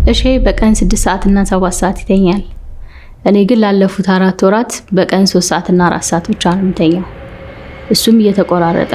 እሺ በቀን 6 ሰዓት እና 7 ሰዓት ይተኛል። እኔ ግን ላለፉት 4 ወራት በቀን 3 ሰዓት እና 4 ሰዓት ብቻ ነው የምተኛው። እሱም እየተቆራረጠ።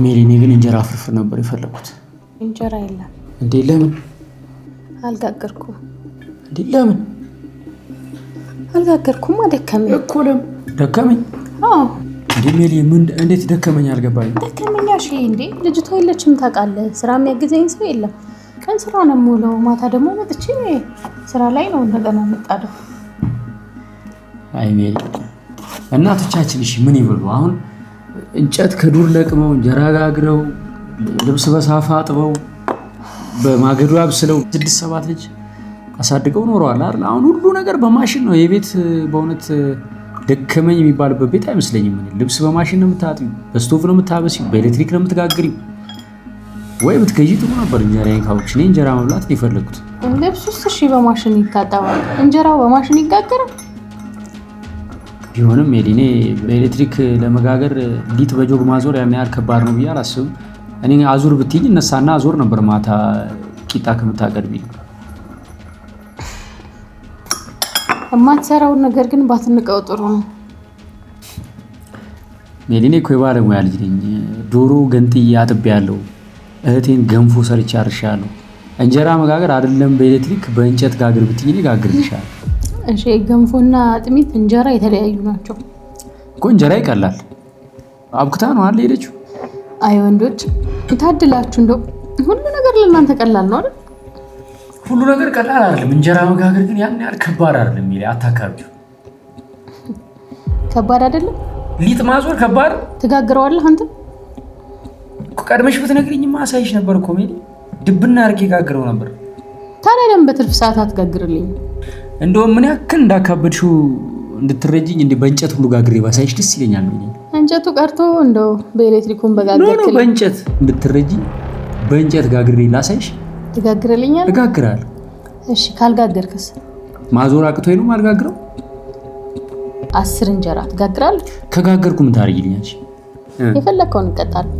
ሜሊኔ ግን እንጀራ ፍርፍር ነበር የፈለኩት። እንጀራ የለም እንዴ? ለምን? አልጋገርኩም። እንዴ ለምን? አልጋገርኩም። ደከመኝ እኮ። ለምን ደከመኝ? አዎ። እንዴ ሜሊ ምን እንዴት ደከመኝ? አልገባኝ። ደከመኝ እሺ። እንዴ ልጅቷ የለችም ታውቃለህ። ስራ የሚያግዘኝ ሰው የለም። ቀን ስራ ነው የምውለው፣ ማታ ደግሞ መጥቼ ስራ ላይ ነው እንደገና መጣደው። አይ ሜሊ እናቶቻችን እሺ ምን ይበሉ አሁን? እንጨት ከዱር ለቅመው እንጀራ ጋግረው ልብስ በሳፋ አጥበው በማገዶ አብስለው 6-7 ልጅ አሳድገው ኖረዋል አይደል? አሁን ሁሉ ነገር በማሽን ነው። የቤት በእውነት ደከመኝ የሚባልበት ቤት አይመስለኝም። ልብስ በማሽን ነው የምታጥቢው፣ በስቶቭ ነው የምታበሲው፣ በኤሌክትሪክ ነው የምትጋግሪው። ወይ ብትገዢ ጥሩ ነበር። እንጀራዬን ካወቅሽ እኔ እንጀራ መብላት ነው የፈለኩት። ልብሱስ እሺ በማሽን ይታጠባል፣ እንጀራው በማሽን ይጋገራል። ቢሆንም ሜሊኔ በኤሌክትሪክ ለመጋገር ሊጥ በጆግ ማዞር ያን ያህል ከባድ ነው ብዬ አላስብም። እኔ አዙር ብትይኝ እነሳና አዞር ነበር ማታ ቂጣ ከምታቀርቢ። የማትሰራውን ነገር ግን ባትንቀው ጥሩ ነው። ሜሊኔ እኮ የባለሙያ ልጅ ነኝ። ዶሮ ገንጥዬ አጥቤያለሁ። እህቴን ገንፎ ሰርቼ አርሻለሁ። እንጀራ መጋገር አይደለም በኤሌክትሪክ በእንጨት ጋግር ብትይኝ እጋግርልሻለሁ። እሺ ገንፎና አጥሚት እንጀራ የተለያዩ ናቸው እኮ። እንጀራ ይቀላል። አብክታ ነው አይደል ሄደችው? አይ ወንዶች ታድላችሁ። እንደው ሁሉ ነገር ለእናንተ ቀላል ነው አይደል? ሁሉ ነገር ቀላል አይደለም። እንጀራ መጋገር ግን ያን ያህል ከባድ አይደለም። ይሄ አታካብዱ። ከባድ አይደለም? ሊጥ ማዞር ከባድ ትጋግረዋለህ አንተ? ቀድመሽ ብትነግሪኝማ አሳይሽ ነበር እኮ ሜሊ። ድብና አርጌ ጋግረው ነበር። ታዲያ ለምን በትርፍ ሰዓት አትጋግርልኝ? እንደው ምን ያክል እንዳካበድሽው እንድትረጂኝ እንደ በእንጨት ሁሉ ጋግሬ ባሳይሽ ደስ ይለኛል። እንጨቱ ቀርቶ እንደው በኤሌክትሪኩን በጋገርክ ነው በእንጨት እንድትረጂኝ በእንጨት ጋግሬ ላሳይሽ። ትጋግርልኛል? እጋግራለሁ። እሺ ካልጋገርክስ? ማዞር አቅቶኝ ነው ማልጋግረው። 10 እንጀራ ትጋግራለህ? ከጋገርኩ ምን ታረጊልኛለሽ? የፈለከውን እንቀጣለን።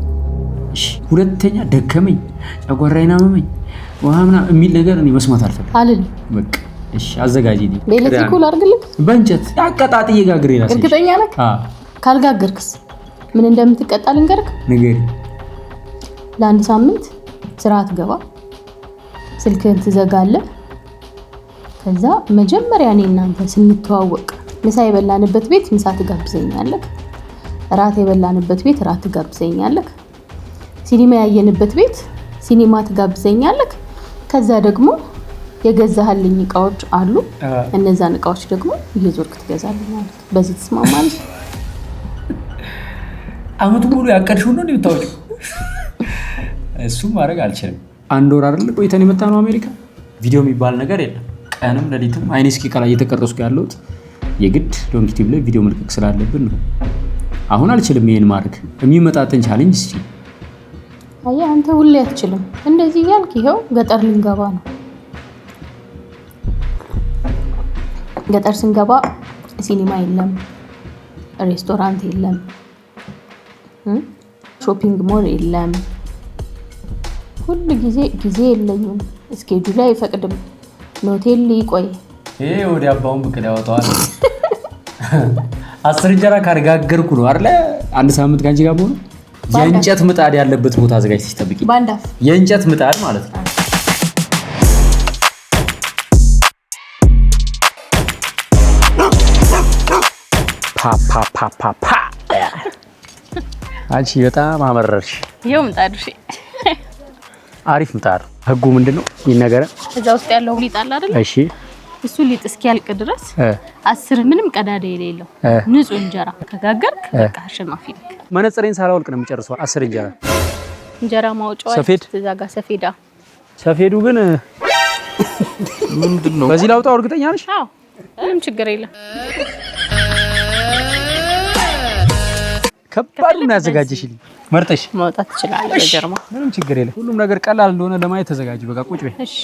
እሺ ሁለተኛ ደከመኝ፣ ጨጓራዬን አመመኝ፣ ውሃ ምናምን የሚል ነገር እኔ መስማት አልፈልግም። አልል በቃ እሺ አዘጋጂልኝ። በኤሌክትሪኩ ላድርግልህ? በእንጨት አቀጣጥዬ ጋግሬ ላሳይሽ። እርግጠኛ ነህ? ካልጋገርክስ ምን እንደምትቀጣ ልንገርክ? ንገሪኝ። ለአንድ ሳምንት ስራ አትገባ፣ ስልክህን ትዘጋለህ። ከዛ መጀመሪያ እኔ እናንተ ስንተዋወቅ ምሳ የበላንበት ቤት ምሳ ትጋብዘኛለህ፣ ራት የበላንበት ቤት ራት ትጋብዘኛለህ፣ ሲኒማ ያየንበት ቤት ሲኒማ ትጋብዘኛለህ። ከዛ ደግሞ የገዛህልኝ እቃዎች አሉ። እነዛን እቃዎች ደግሞ እየዞርክ ትገዛልኛለህ። በዚህ ተስማማለህ? አመቱ ሙሉ ያቀድሽው ነው እንደምታወጪው። እሱ ማድረግ አልችልም። 1 ወር አይደል ቆይተን የመጣ ነው አሜሪካ። ቪዲዮ የሚባል ነገር የለም። ቀንም ለሊትም አይኔ እስኪቀላ እየተቀረስኩ ያለሁት የግድ ሎንጊቲቭ ላይ ቪዲዮ መልቀቅ ስላለብን ነው። አሁን አልችልም ይሄን ማድረግ። የሚመጣጠን ቻሌንጅ እስቲ አያ አንተ ሁሌ አትችልም እንደዚህ ያልክ ይሄው ገጠር ልንገባ ነው። ገጠር ስንገባ ሲኒማ የለም፣ ሬስቶራንት የለም፣ ሾፒንግ ሞል የለም። ሁሉ ጊዜ የለኝም፣ እስኬጁል አይፈቅድም፣ ሆቴል ይቆይ። ይሄ ወዲ አባውን ብቅ ያወጣዋል። 10 እንጀራ ካርጋገርኩ ነው አይደል? 1 ሳምንት ካንቺ ጋር ሆኖ የእንጨት ምጣድ ያለበት ቦታ አዘጋጅተሽ ጠብቂ። ባንዳፍ የእንጨት ምጣድ ማለት ነው። ፓ አንቺ በጣም አመረርሽ። ይሄው ምጣዱ እሺ፣ አሪፍ ምጣድ። ህጉ ምንድነው? ይነገረ እዛ ውስጥ ያለው ሊጥ አለ አይደል? እሺ፣ እሱ ሊጥ እስኪያልቅ ድረስ 10 ምንም ቀዳዳ የሌለው ንጹህ እንጀራ ከጋገርክ በቃ አሸናፊ ነህ። መነጽሬን ሳላወልቅ ነው የሚጨርሰው። 10 እንጀራ ማውጫው እዛ ጋር ሰፌዳ። ሰፌዱ ግን ምንድነው? በዚህ ላውጣው? እርግጠኛ ነሽ? አዎ፣ ምንም ችግር የለም። ከባድ ነው ያዘጋጀሽልኝ። መርጠሽ ማውጣት ትችላለህ በጀርማ። ምንም ችግር የለም። ሁሉም ነገር ቀላል እንደሆነ ለማየት ተዘጋጅ። በቃ ቁጭ በይ። እሺ።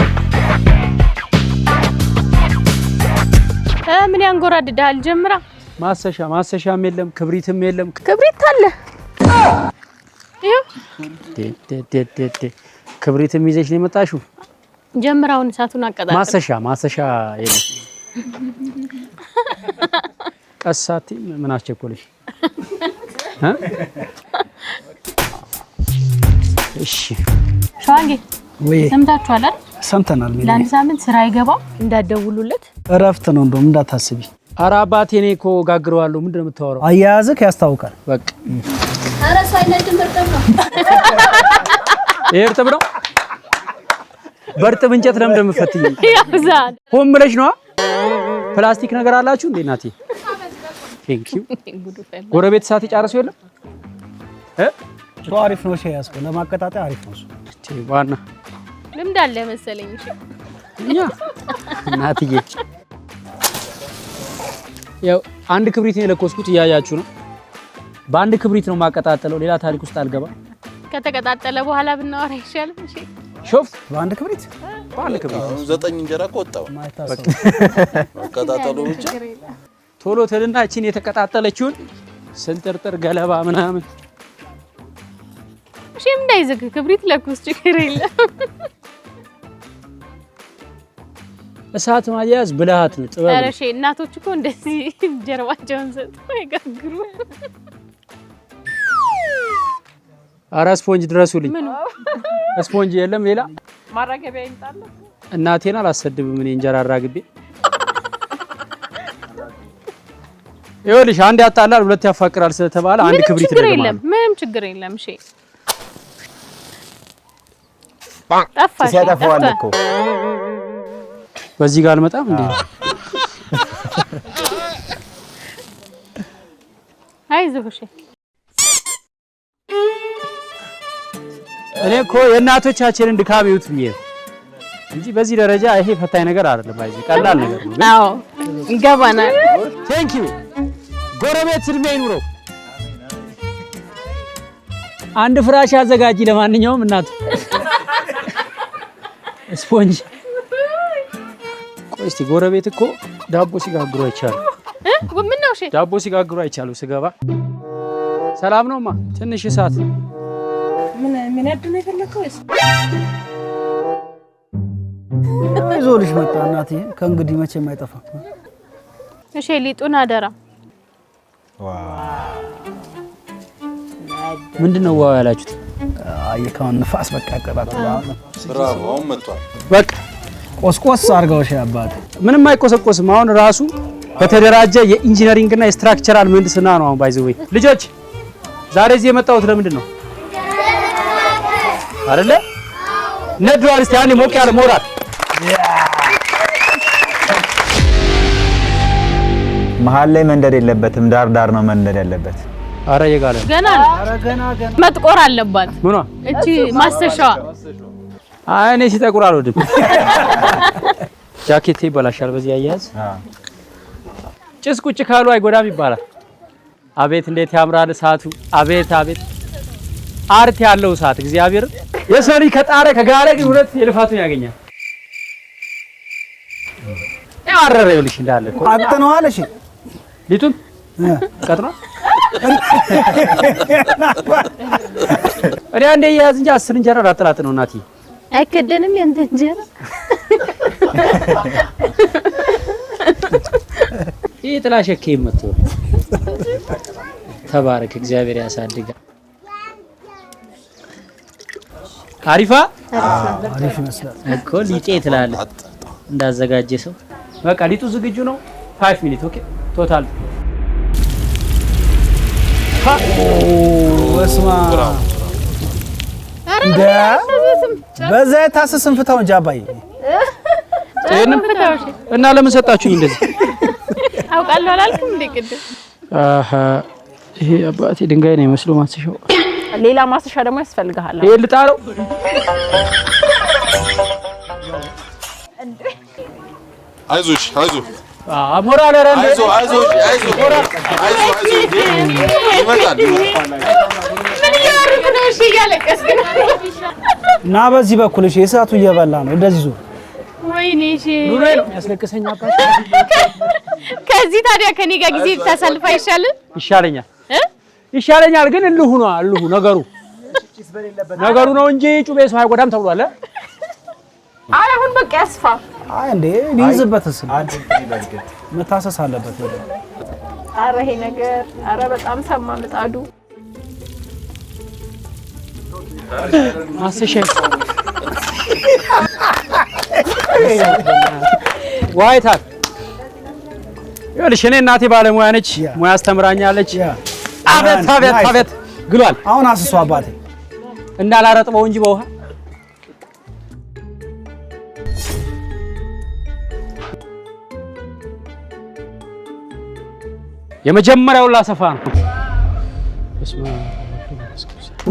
ምን ያንጎራድዳል? ጀምራ። ማሰሻም የለም፣ ክብሪትም የለም። ክብሪት አለ። ክብሪትም ይዘሽ ነው የመጣሽው? ጀምራውን እሳቱን አቀጣጥል። ማሰሻ የለም። ቀሳቲ ምን አስቸኮለሽ? እሺ ሻንጌ ወይ ሰምታችኋል አይደል? ሰምተናል። ለአንድ ሳምንት ስራ አይገባም፣ እንዳትደውሉለት። እረፍት ነው እንደውም እንዳታስቢ። ኧረ አባቴ እኔ እኮ ጋግረዋለሁ። ምንድን ነው የምታወራው? አያያዝክ ያስታውቃል። በቃ ኧረ እሱ አይነድም፣ እርጥብ ነው። ይሄ እርጥብ ነው። በእርጥብ እንጨት ለምን እንደምፈትኝ ያብዛል። ሆም ብለሽ ነዋ። ፕላስቲክ ነገር አላችሁ እንዴ እናቴ? ቴንክ ዩ። ጎረቤት ሰዓት የጨረሰው የለም። አሪፍ ነው። እሺ ያስቆ ለማቀጣጠያ አሪፍ ነው። እሺ ዋና ልምድ አለ መሰለኝ። እሺ እኛ እናትዬ ያው አንድ ክብሪት ነው የለኮስኩት፣ እያያችሁ ነው። በአንድ ክብሪት ነው ማቀጣጠለው። ሌላ ታሪክ ውስጥ አልገባም። ከተቀጣጠለ በኋላ ብናወራ ይሻላል። እሺ ሾፍ በአንድ ክብሪት 9 እንጀራ ቆጣው ማቀጣጠሉ ብቻ ቶሎ ተልናችን የተቀጣጠለችውን ስንጥርጥር ገለባ ምናምን። እሺ እንዳይዘግ ክብሪት ለኩስ ችግር የለም። እሳት ማያያዝ ብልሃት ነው፣ ጥበብ ነው። ኧረ እሺ እናቶች እኮ እንደዚህ ጀርባቸውን ሰጥተው አይጋግሩ። ኧረ ስፖንጅ ድረሱልኝ። ምን ስፖንጅ የለም ሌላ ማራገቢያ ይምጣል። እናቴን አላሰድብም እኔ እንጀራ አራግቤ። ይኸውልሽ አንድ ያጣላል ሁለት ያፋቅራል ስለተባለ አንድ ክብሪት ነው። ምንም ችግር የለም። እሺ ጠፋሽ ሲያጠፋዋል እኮ በዚህ ጋር አልመጣም እንዴ? አይዞህ። እሺ እኔ እኮ የእናቶቻችንን ድካም ይውት ብዬ እንጂ በዚህ ደረጃ ይሄ ፈታኝ ነገር አይደለም። አይዚ ቀላል ነገር ነው። አዎ ይገባናል። ቴንክ ዩ ጎረቤት እድሜ ይኑረው። አንድ ፍራሽ አዘጋጂ። ለማንኛውም እናት ስፖንጅ ቆይ እስቲ ጎረቤት እኮ ዳቦ ሲጋግሩ አይቻሉ። ምን ነው? እሺ ዳቦ ሲጋግሩ አይቻሉ። ስገባ ሰላም ነውማ። ትንሽ እሳት ምን ያድነ የፈለከው? ይዞልሽ መጣ እናቴ። ከእንግዲህ መቼም አይጠፋም። እሺ ሊጡን አደራ። ምንድነው ዋው ያላችሁት? አየካውን ንፋስ በቃ ያቀጣጥላል። ብራቮ አሁን መጥቷል። በቃ ቆስቆስ አድርገው። እሺ አባቴ ምንም አይቆሰቆስም። አሁን ራሱ በተደራጀ የኢንጂነሪንግ እና የስትራክቸራል ምህንድስና ነው። አሁን ባይዘው ልጆች ዛሬ እዚህ የመጣሁት ለምንድን ነው አይደለ? ነዷል። እስቲ አንዴ ሞቅ ያለ ሞራል መሀል ላይ መንደድ የለበትም። ዳር ዳር ነው መንደድ ያለበት። አረ የጋለ ገና መጥቆር አለባት። ምኗ እቺ ማስተሻዋ እኔ ሲጠቁር አልወድም። ጃኬቴ ይበላሻል በዚህ አያያዝ። ጭስ ቁጭ ካሉ አይጎዳም ይባላል። አቤት እንዴት ያምራል እሳቱ! አቤት አቤት አርት ያለው እሳት እግዚአብሔር። የሰው ልጅ ከጣረ ከጋረ ግን ሁለት የልፋቱን ያገኛል። ያወረረ ይልሽ እንዳለ እኮ አጥነዋል። እሺ ሊጡን ቀጥራ እኔ አንዴ ያዝ እንጂ 10 እንጀራ ላጥላት ነው እናቴ። አይከደንም ያንተ እንጀራ። ይሄ ጥላሸከ ይመጣ ተባረክ እግዚአብሔር ያሳድጋል። አሪፋ አሪፍ ይመስላል እኮ ሊጤ ትላለህ እንዳዘጋጀ ሰው። በቃ ሊጡ ዝግጁ ነው። 5 ሚኒት ኦኬ ቶታል። ወስማ እንደ በዛ የታሰስን ፍታው እንጂ አባዬ እና ለምን ሰጣችሁኝ እንደዚህ? አውቃለሁ አላልኩም እንዴ ቅድም? ይሄ አባቴ ድንጋይ ነው የሚመስለው ማስሻው። ሌላ ማስሻ ደግሞ ያስፈልጋል። ይሄ ልጣለው አይዞሽ ሞራል አረ አይዞ ይመጣል። ምን ያርግ ነው? እሺ እያለቀስክ ነው። እና በዚህ በኩል እሺ እሳቱ እየበላ ነው እንደዚህ ዙር። ወይኔ እሺ ኑሮ ነው ያስለቅሰኝ አባቴ። ከዚህ ታዲያ ከኔ ጋር ጊዜ ብታሳልፍ አይሻልም? ይሻለኛል ግን እልሁ ነው ነገሩ ነው እንጂ ጩቤ ሰው አይጎዳም ተብሏል። አሁን በቃ ያስፋ። እንዴ ሊይዝበትስ መታሰስ አለበት። አረ ይሄ ነገር በጣም ሰማ ምጣዱ። ማስሸ ዋይታ ይኸውልሽ እኔ እናቴ ባለሙያ ነች፣ ሙያ አስተምራኛለች። አቤት ግሏል። አሁን አስሷ አባቴ እንዳላረጥበው እንጂ በውሃ የመጀመሪያው ላሰፋ ነው።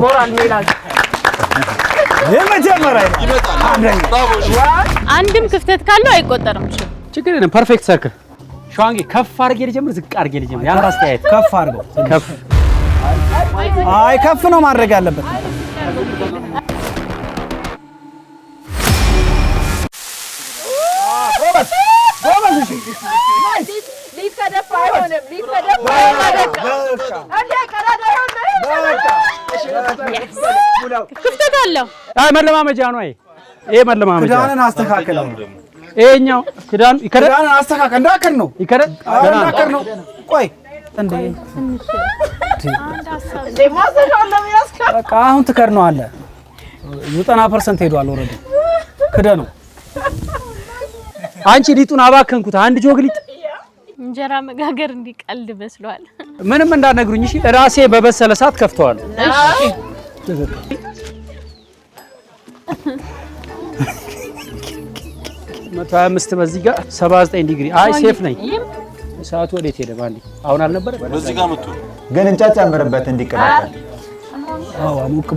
ሞራል ሜላጅ የመጀመሪያው አንድም ክፍተት ካለው አይቆጠርም። እሺ ችግር የለም። ፐርፌክት ሰርክል ሸዋንጌ። ከፍ አድርጌ ልጀምር ዝቅ አድርጌ ልጀምር? ያን አስተያየት ከፍ አድርገው። ከፍ ከፍ ነው ማድረግ ያለበት። ክፍተት አለው። መለማመጃ ነው። ይሄ መለማመጃ። ክዳንን አስተካክለው። ይሄኛው ክዳን ይከረ ክዳንን አስተካክል። እንዳከር ነው ይከረ እንዳከር ነው። ቆይ እንዴ በቃ አሁን ትከር ነው አለ 90% ሄዷል። ኦሬዲ ክደ ነው። አንቺ ሊጡን አባከንኩት። አንድ ጆግ ሊጥ እንጀራ መጋገር እንዲቀልድ መስሏል። ምንም እንዳነግሩኝ እሺ። ራሴ በበሰለ ሰዓት ከፍተዋለሁ። እሺ 125 በዚህ ጋር 79 ዲግሪ። አይ ሴፍ ነኝ። ሰዓቱ ወዴት ሄደ? ባንዲ አሁን አልነበረ በዚህ ጋር መጥቶ ግን እንጨት ጨምርበት እንዲቀላቀል።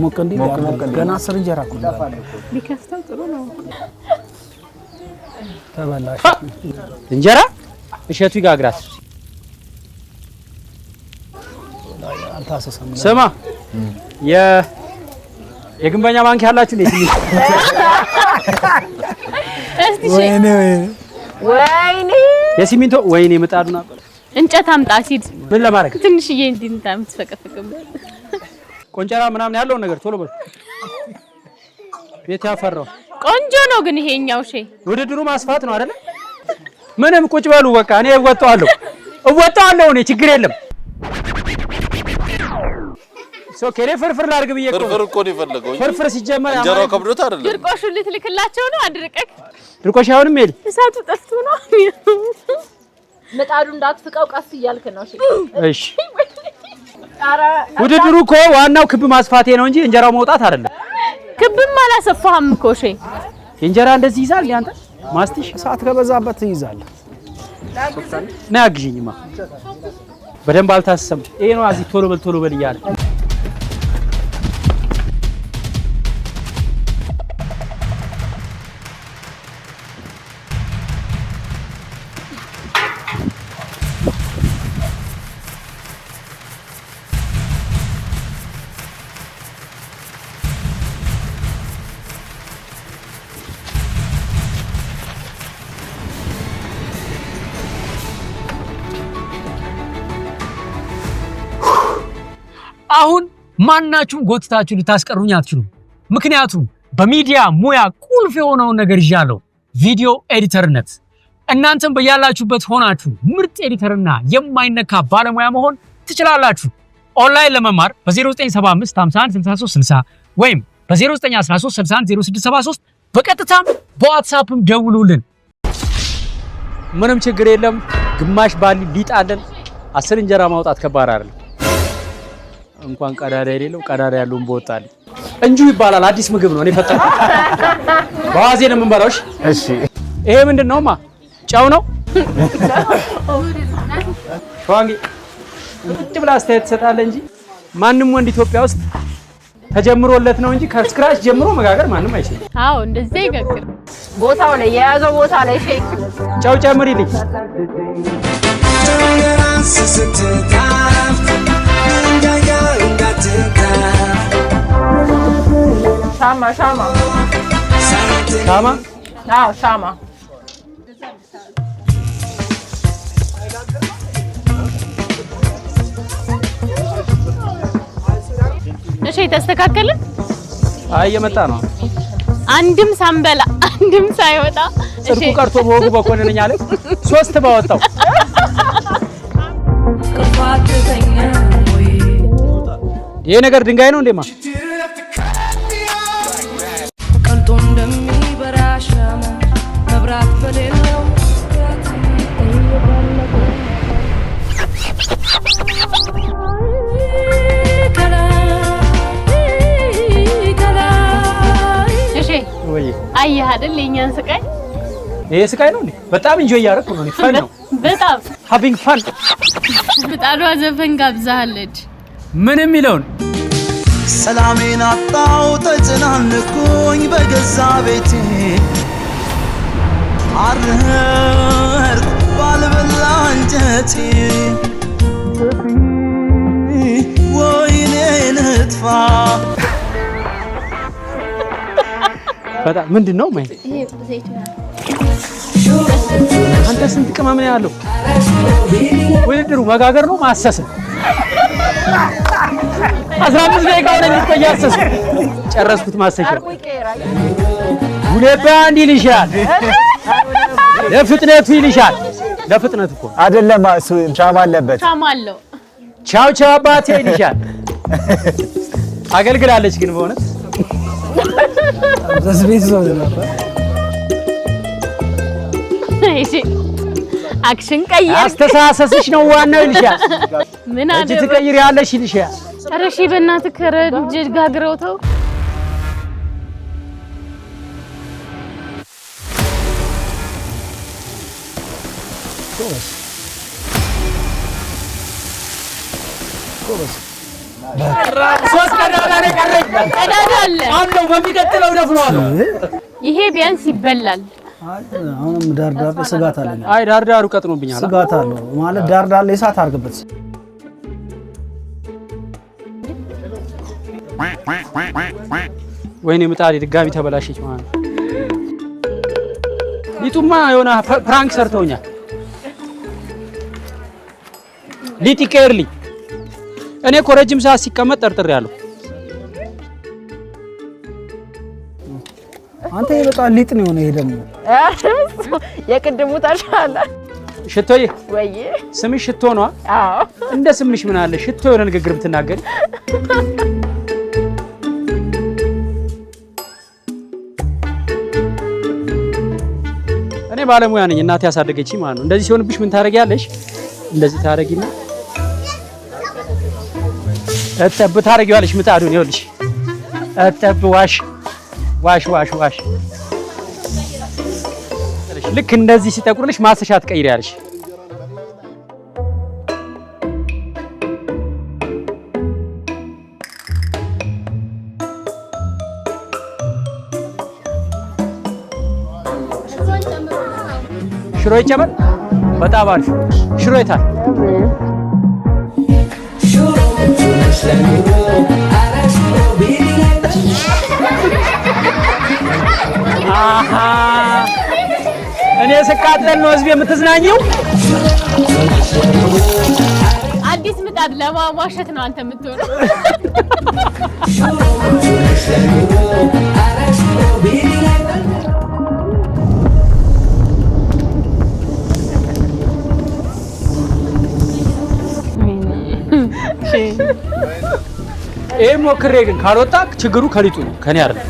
ሞቅ እንዲ ገና 10 እንጀራ እኮ ቢከፍተው ጥሩ ነው። ተበላሽ እንጀራ እሸቱ ይጋግራት። አልታሰሰም። ስማ የግንበኛ ባንክ ያላችሁ እንዴት ነው? ወይኔ የሲሚንቶ ወይኔ ምጣዱና እንጨት አምጣ ሲድ ምን ለማድረግ ትንሽዬ እንዲንታ የምትፈቀፍቅበት ቆንጨራ ምናምን ያለውን ነገር ቶሎ በል። ቤት ያፈራው ቆንጆ ነው ግን ይሄኛው ሼ ውድድሩ ማስፋት ነው አይደል? ምንም ቁጭ በሉ በቃ እኔ እወጣዋለሁ እኔ ችግር የለም። ከኔ ፍርፍር ላድርግ ብዬ ፍርፍር እኮ ነው የፈለገው። ፍርፍር ሲጀመር እንጀራው ከብዶት አይደለም። ድርቆሹን ልትልክላቸው ነው። አድርቀክ ድርቆሽ አይሆንም። ሄድ እሳቱ ጠፍቶ ነው። ምጣዱ እንዳትፍቀው ቀስ እያልክ ነው። እሺ ውድድሩ እኮ ዋናው ክብ ማስፋቴ ነው እንጂ እንጀራው መውጣት አይደለም። ክብም አላሰፋህም እኮ እሺ እንጀራ እንደዚህ ይዛል ያንተ ማስቲሽ እሳት ከበዛበት ይይዛል ና ያግዥኝማ በደንብ አልታሰም ይሄ ነው አዚ ቶሎ በል ይያል አሁን ማናችሁም ጎትታችሁ ልታስቀሩኝ አትችሉም ምክንያቱም በሚዲያ ሙያ ቁልፍ የሆነው ነገር ይያለው ቪዲዮ ኤዲተርነት እናንተም በያላችሁበት ሆናችሁ ምርጥ ኤዲተርና የማይነካ ባለሙያ መሆን ትችላላችሁ ኦንላይን ለመማር በ0975 51 63 60 ወይም በ0913 61 0673 በቀጥታም በዋትስአፕም ደውሉልን ምንም ችግር የለም ግማሽ ባሊ ሊጣለን 10 እንጀራ ማውጣት ከባድ አይደለም እንኳን ቀዳዳ የሌለው ቀዳዳ ያለውን በወጣል እንጁ ይባላል አዲስ ምግብ ነው እኔ ፈጠርኩ ባዋዜ ነው የምንበላው እሺ ይሄ ምንድነውማ ጫው ነው ሻንጊ ብላ አስተያየት ትሰጣለህ እንጂ ማንንም ወንድ ኢትዮጵያ ውስጥ ተጀምሮለት ነው እንጂ ከስክራች ጀምሮ መጋገር ማንንም አይችልም አዎ እንደዚህ ይጋግር ቦታው ላይ የያዘው ቦታ ላይ ሼክ ጫው ጨምሪልኝ ሻማ አዎ ሻማ እሺ ተስተካከለ አይ የመጣ ነው አንድም ሳንበላ አንድም ሳይወጣ እሺ ቀርቶ በወጉ በኮነነኛ ላይ 3 ባወጣው ይሄ ነገር ድንጋይ ነው እንደማ ቀልጦ እንደሚበራሽ መብራት በሌለው እሺ ወይ አየህ አይደል የኛን ስቃይ ይሄ ስቃይ ነው እንዴ በጣም ኢንጆይ ያደረኩ ነው ፈን ነው በጣም having fun በጣም ዘፈን ጋብዛለች ምንም ይለውን ሰላሜን አጣው ተጨናነኩኝ በገዛ ቤቴ አርህር ባልበላ እንጀቴ ወይኔ ልጥፋ በጣም ምንድነው ማይ አንተ ስንት ቅመም ነው ያለው ውድድሩ መጋገር ነው ማሰስ 15 ደቂቃ ነው የሚቆያሰስ ጨረስኩት ማሰሻ ሁሌባ እንዲ ይልሻል ለፍጥነቱ ይልሻል ለፍጥነቱ እኮ አይደለም እሱ ቻማ አለበት ቻማ አለው ቻው ቻው አባቴ ይልሻል አገልግላለች ግን በእውነት ዘስቤት ዘው ነበር እሺ አክሽን ቀይር አስተሳሰስሽ ነው ዋናው ይልሻል ምን አለ እጅ ትቀይር ያለሽ ይልሻል ኧረ እሺ በእናትህ ከረጅ ጋግረው ተው ሶስት ቀዳዳ ላይ ቀረኝ ቀዳዳ አለ አንተው በሚቀጥለው ደፍኗል ይሄ ቢያንስ ይበላል አሁንም ዳርዳር ስጋት አለኝ አይ ዳርዳሩ ቀጥኖብኛል ስጋት አለው ማለት ዳርዳር ላይ እሳት አድርግበት ወይኔ ምጣዴ ድጋሚ ተበላሸች ማለት ነው ሊጡማ የሆነ ፕራንክ ሰርተውኛል ሊጥ ይቀየርልኝ እኔ እኮ ረጅም ሰዓት ሲቀመጥ ጠርጥሬያለሁ አንተ በጣም ሊጥ ነው የሆነ ይሄ ደግሞ የቅድሙ ተሻለ ሽቶዬ ወይ ስምሽ ሽቶ ነው አዎ እንደ ስምሽ ምን አለ ሽቶ የሆነ ንግግር ብትናገሪ እኔ ባለሙያ ነኝ እናቴ ያሳደገችኝ ማለት ነው እንደዚህ ሲሆንብሽ ምን ታረጊያለሽ እንደዚህ ታረጊና እጠብ ታረጊዋለሽ ምጣዱን ይኸውልሽ እጠብ ዋሽ ዋሽ ልክ እንደዚህ ሲጠቁርልሽ ማሰሻ ትቀይሪያለሽ። ሽሮ ይጨመር። በጣም አሪፍ ሽሮ ይታል። አሃ እኔ ስቃጠል ነው ህዝብ የምትዝናኘው። አዲስ ምጣድ ለማሟሸት ነው አንተ የምትሆነው። ይሄ ሞክሬ ግን ካልወጣ ችግሩ ከሊጡ ነው ከኔ አይደለም።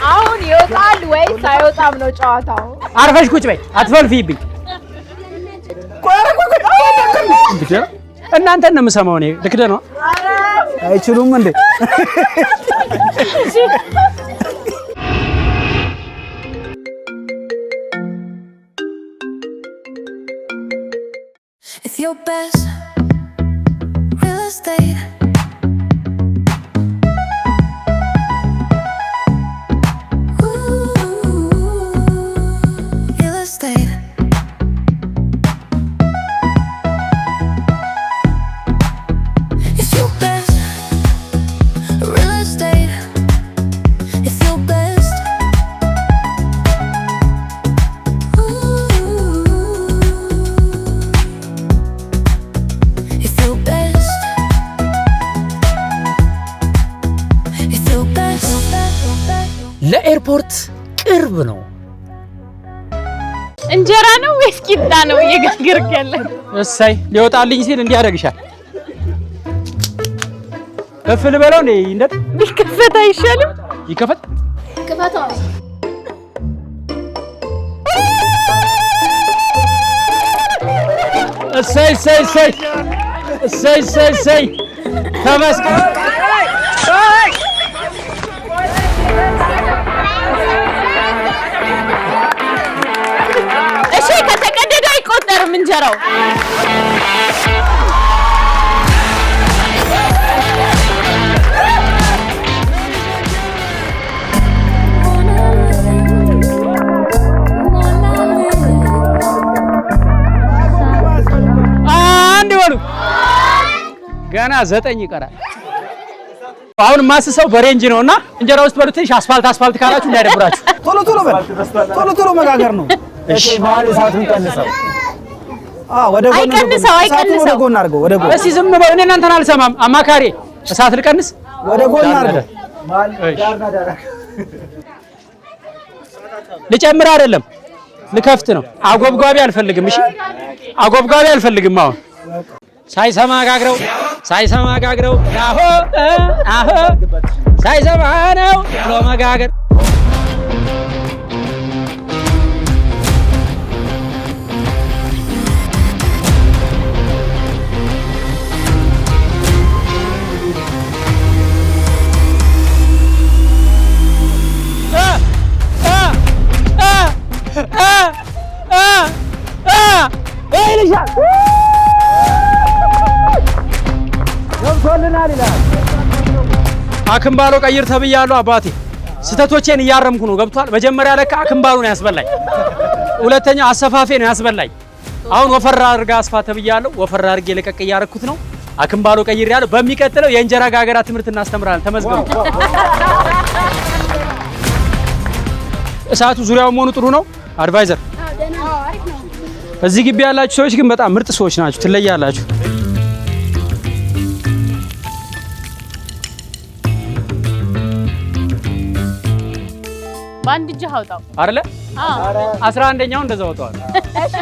አሁን ይወጣል ወይስ አይወጣም ነው ጨዋታው? አርፈሽ ቁጭ በይ፣ አትፈልፊብኝ። እናንተን ነው የምሰማው እኔ። ልክደ ነው አይችሉም እንዴ? If your best real estate real estate if your best real estate if your best if your best if your best ለኤርፖርት ቅርብ ነው። እንጀራ ነው ወይስ ቂጣ ነው እየጋገርክ ያለ? እሰይ ሊወጣልኝ ሲል እንዲህ ያደርግሻል። እፍል በለው እንዴ እንደ ቢከፈት አይሻልም? ይከፈት ክፈተው። እሰይ ተመስገን። እሺ ከተቀደደ አይቆጠርም እንጀራው። አንድ በሉ ገና 9 ይቀራል። አሁን ማስሰው በሬንጅ ነውና እንጀራ ውስጥ በሉ ትንሽ አስፋልት ካላችሁ እንዳይደብራችሁ። ቶሎ መጋገር ነው። እሺ ማል እሳቱን ቀንሰው። ወደ ጎን አይቀንሰው ወደ ጎን አድርገው። ወደ ጎን እስኪ ዝም በሉ። እኔ እናንተን አልሰማም። አማካሪ እሳት ልቀንስ። ወደ ጎን አድርገው። ልጨምር አይደለም ልከፍት ነው። አጎብጓቢ አልፈልግም። እሺ አጎብጓቢ አልፈልግም። አሁን ሳይሰማ ጋግረው አሆ ሳይሰማ ነው ብሎ መጋገር። አክምባሎ ቀይር ተብያለሁ አባቴ። ስተቶቼን እያረምኩ ነው። ገብቷል። መጀመሪያ ለካ አክምባሎ ነው ያስበላኝ። ሁለተኛ አሰፋፌ ነው ያስበላኝ። አሁን ወፈራ አድርጋ አስፋ ተብያለሁ። ወፈራ አድርጌ ለቀቅ እያረኩት ነው። አክምባሎ ቀይር ያለው በሚቀጥለው የእንጀራ ጋገራ ትምህርት እናስተምራለን። ተመዝገቡ። እሳቱ ዙሪያው መሆኑ ጥሩ ነው። አድቫይዘር እዚህ ግቢ ያላችሁ ሰዎች ግን በጣም ምርጥ ሰዎች ናችሁ። ትለያላችሁ። በአንድ እጅ አውጣው አይደለ? አዎ 11ኛው እንደዛ ወጣው። እሺ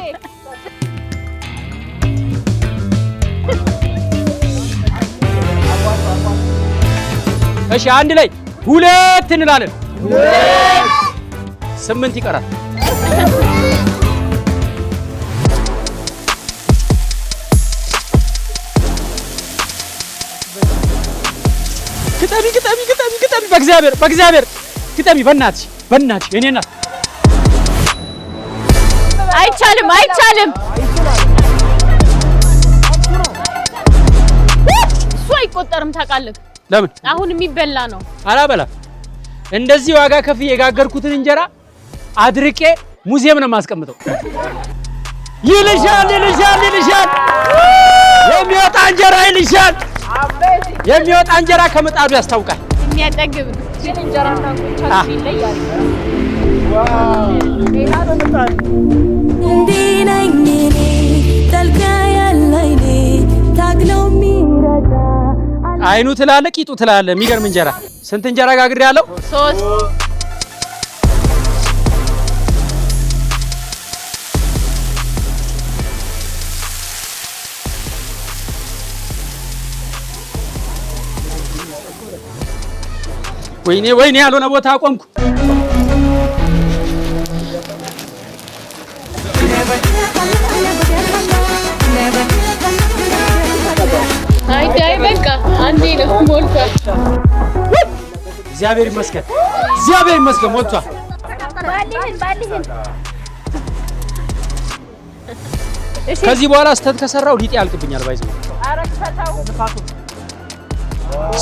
እሺ አንድ ላይ ሁለት እንላለን። 8 ይቀራል። ግጠሚ በእግዚአብሔር ግጠሚ። በእናትሽ የኔ እናት አይቻልም። እሱ አይቆጠርም ታውቃለህ። ለምን? አሁን የሚበላ ነው። አላበላ እንደዚህ ዋጋ ከፍዬ የጋገርኩትን እንጀራ አድርቄ ሙዚየም ነው የማስቀምጠው። ይልሻል የሚወጣ እንጀራ ይልሻል። የሚወጣ እንጀራ ከምጣዱ ያስታውቃል። የሚያጠግብ ግን እንጀራና እንጎቻ ይለያል። አይኑ ትላለ ቂጡ ትላለ። የሚገርም እንጀራ። ስንት እንጀራ ጋግሬያለሁ? 3 ወይኔ ያልሆነ ቦታ አቆምኩ። አይ በቃ አንዴ ነው ሞልቷል። እግዚአብሔር ይመስገን ሞልቷል። ከዚህ በኋላ ስተት ከሰራው ሊጤ ያልቅብኛል። ባይዘው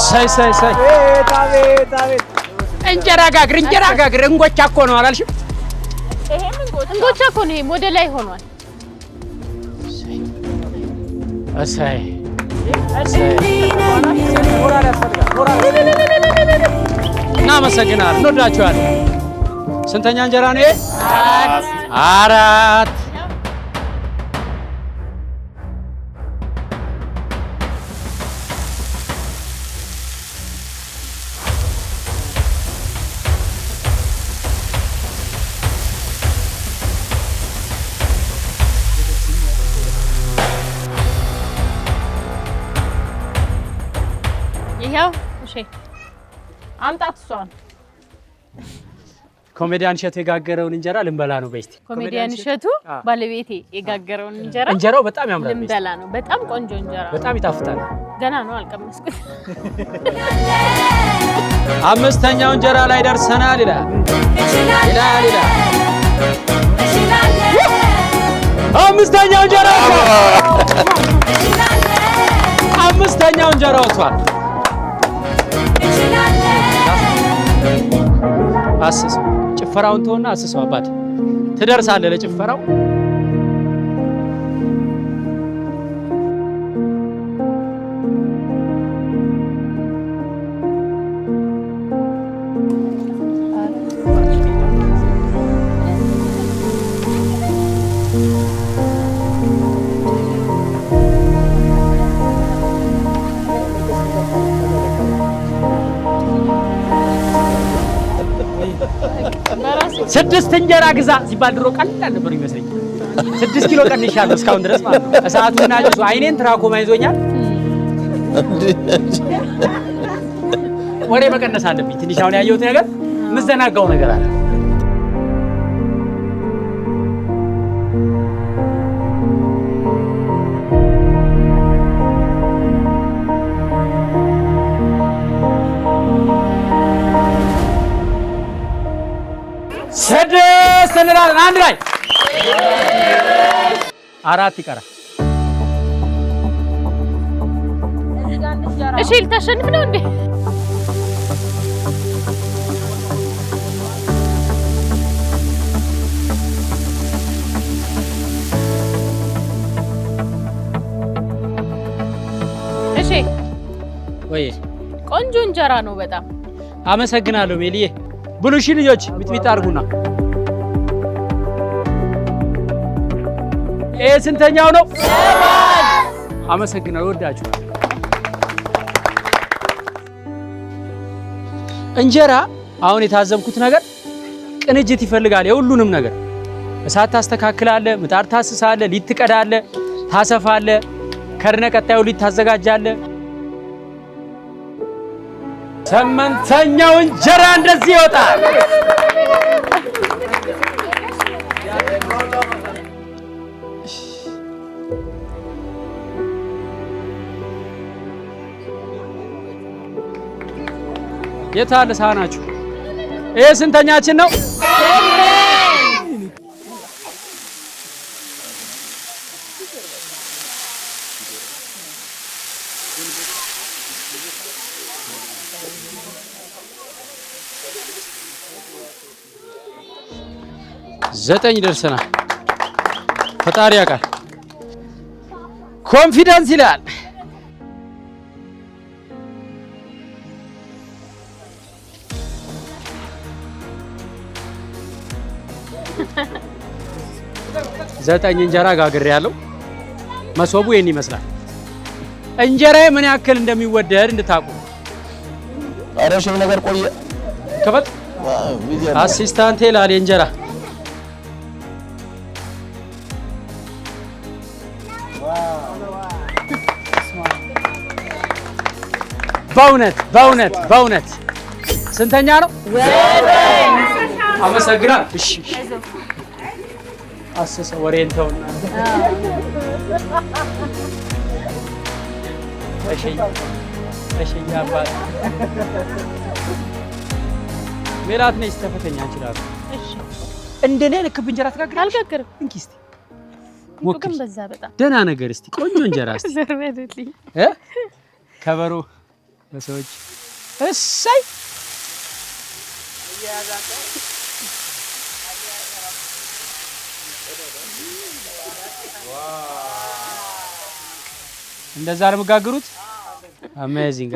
ሳይ እንጀራ ጋግር እንጎቻ እኮ ነው አላልሽም? እንጎቻ እኮ ነው። ሞዴል ላይ ሆኗል። እሰይ እናመሰግናለን። እንወዳችኋለን። ስንተኛ እንጀራ ነው? 4 ይሄው እሺ አምጣት እሷን። ኮሜዲያን እሸቱ የጋገረውን እንጀራ ልንበላ ነው። በስቲ ኮሜዲያን እሸቱ ባለቤቴ የጋገረውን እንጀራው በጣም ያምራል። ልንበላ ነው። በጣም ቆንጆ እንጀራ፣ በጣም ይጣፍጣል። ገና ነው አልቀመስኩት። 5ኛው እንጀራ ላይ ደርሰናል ይላል። 5ኛው እንጀራ 5ኛው እንጀራ ወጥቷል። አስሰው ጭፈራውን ተወና አስሰው አባት ትደርሳለህ ለጭፈራው። ስድስት እንጀራ ግዛ ሲባል ድሮ ቀላል ነበር ይመስለኝ። 6 ኪሎ ቀንሻለሁ እስካሁን ድረስ ማለት ነው። እሳቱና ጭሱ አይኔን ትራኮማ ይዞኛል። ወሬ መቀነስ አለብኝ ትንሽ። አሁን ያየሁት ነገር ምዘናጋው ነገር አለ። ስድስት እንላለን አንድ ላይ 4 ይቀራል። እሺ ልታሸንፍ ነው እንዴ? እሺ ወይ ቆንጆ እንጀራ ነው በጣም አመሰግናለሁ ሜሊዬ። ብሉ እሺ ልጆች ሚጥሚጣ አድርጉና። ስንተኛው ነው? አመሰግናለሁ ወዳችሁ። እንጀራ አሁን የታዘብኩት ነገር ቅንጅት ይፈልጋል። የሁሉንም ነገር እሳት ታስተካክላለህ፣ ምጣድ ታስሳለህ፣ ሊጥ ትቀዳለህ፣ ታሰፋለህ፣ ከርነ ቀጣዩ ሊጥ ታዘጋጃለህ። 8ኛው እንጀራ እንደዚህ ይወጣል። የታለ ሳህናችሁ? ይሄ ስንተኛችን ነው? ዘጠኝ ደርሰናል። ፈጣሪ ያውቃል። ኮንፊደንስ ይላል። ዘጠኝ እንጀራ ጋግሬያለሁ። መሶቡ ይሄን ይመስላል። እንጀራዬ ምን ያክል እንደሚወደድ እንድታውቁ። አረሽ ነገር ቆየ ከፈት አሲስታንቴ ላል እንጀራ በእውነት ስንተኛ ነው? አመሰግናለሁ። እሺ አሰሰ ወሬን ተውና እሺ አባት ሜላት ነኝ። ተፈተኛ እንችላል። እሺ እንደኔ ልክ እንጀራ ትጋግራለሽ? አልጋግርም። እንኪ እስቲ ሞክሪ። በዛ በጣም ደህና ነገር እስቲ ቆንጆ እንጀራ እስቲ ዘርበልልኝ ከበሮ ለሰዎች እሰይ እንደዛ ነው የምጋግሩት። አሜዚንግ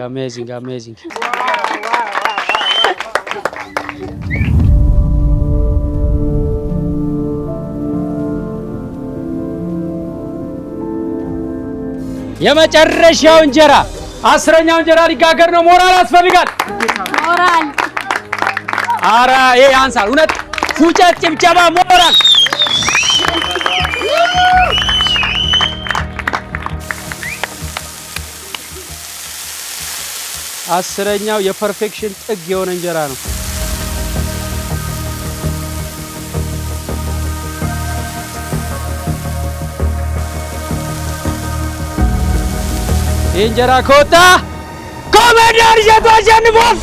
የመጨረሻው እንጀራ 10ኛው እንጀራ ሊጋገር ነው። ሞራል ያስፈልጋል። ሞራል አራ ይሄ ያንሳል። እውነት ፉጨት፣ ጭብጨባ፣ ሞራል አስረኛው የፐርፌክሽን ጥግ የሆነ እንጀራ ነው። ይህ እንጀራ ከወጣ ኮሜዲያን እሸቱ አሸንፏል።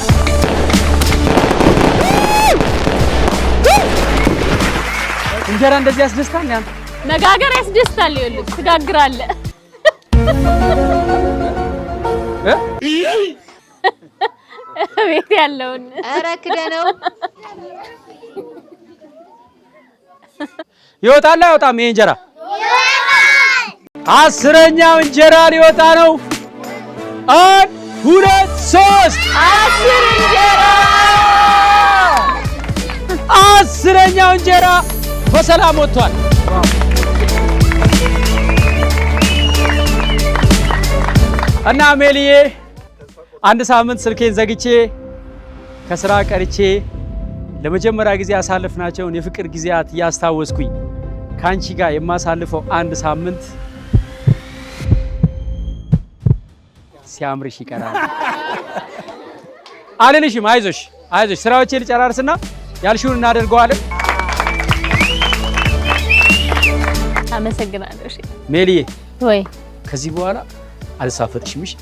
እንጀራ እንደዚህ ያስደስታል። ያንተ መጋገር ያስደስታል። ይኸውልህ ትጋግራለህ። ቤት ያለውን ኧረ ክደነው ይወጣል አይወጣም? ይሄ እንጀራ አስረኛው እንጀራ ሊወጣ ነው። 1 2 3 10 እንጀራ 10ኛው እንጀራ በሰላም ወጥቷል። እና ሜሊዬ አንድ ሳምንት ስልኬን ዘግቼ ከስራ ቀርቼ ለመጀመሪያ ጊዜ ያሳለፍናቸውን የፍቅር ጊዜያት እያስታወስኩኝ ካንቺ ጋር የማሳልፈው አንድ ሳምንት ሲያምርሽ ይቀራል። አልልሽም። አይዞሽ ስራዎቼን ልጨራርስና ያልሽውን እናደርገዋለን። አመሰግናለሁ። እሺ ሜሊዬ ወይ ከዚህ በኋላ አልሳፈጥሽም። እሺ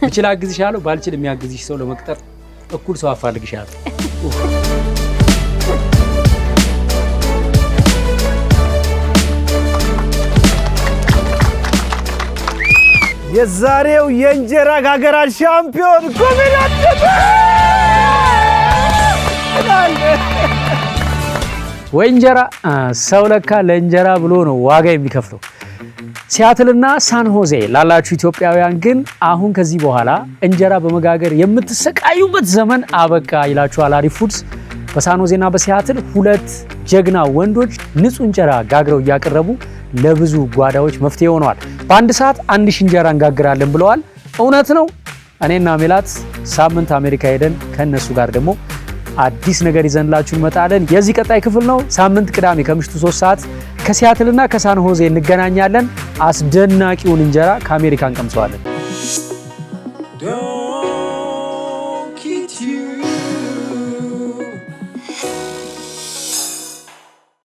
ብችል አግዝሻለሁ፣ ባልችል የሚያግዝሽ ሰው ለመቅጠር እኩል ሰው አፋልግሻለሁ። የዛሬው የእንጀራ ጋገራል ሻምፒዮን ኮሜዲያን ወይ እንጀራ ሰው ለካ ለእንጀራ ብሎ ነው ዋጋ የሚከፍለው። ሲያትልና ሳን ሆዜ ላላችሁ ኢትዮጵያውያን ግን አሁን ከዚህ በኋላ እንጀራ በመጋገር የምትሰቃዩበት ዘመን አበቃ ይላችኋል አሪፍ ፉድስ። በሳን ሆዜና በሲያትል 2 ጀግና ወንዶች ንጹህ እንጀራ ጋግረው እያቀረቡ ለብዙ ጓዳዎች መፍትሄ ሆነዋል። በአንድ ሰዓት 1000 እንጀራ እንጋግራለን ብለዋል። እውነት ነው። እኔና ሜላት ሳምንት አሜሪካ ሄደን ከነሱ ጋር ደግሞ አዲስ ነገር ይዘንላችሁ እንመጣለን። የዚህ ቀጣይ ክፍል ነው። ሳምንት ቅዳሜ ከምሽቱ 3 ሰዓት ከሲያትልና ከሳን ሆዜ እንገናኛለን። አስደናቂውን እንጀራ ከአሜሪካ እንቀምሰዋለን።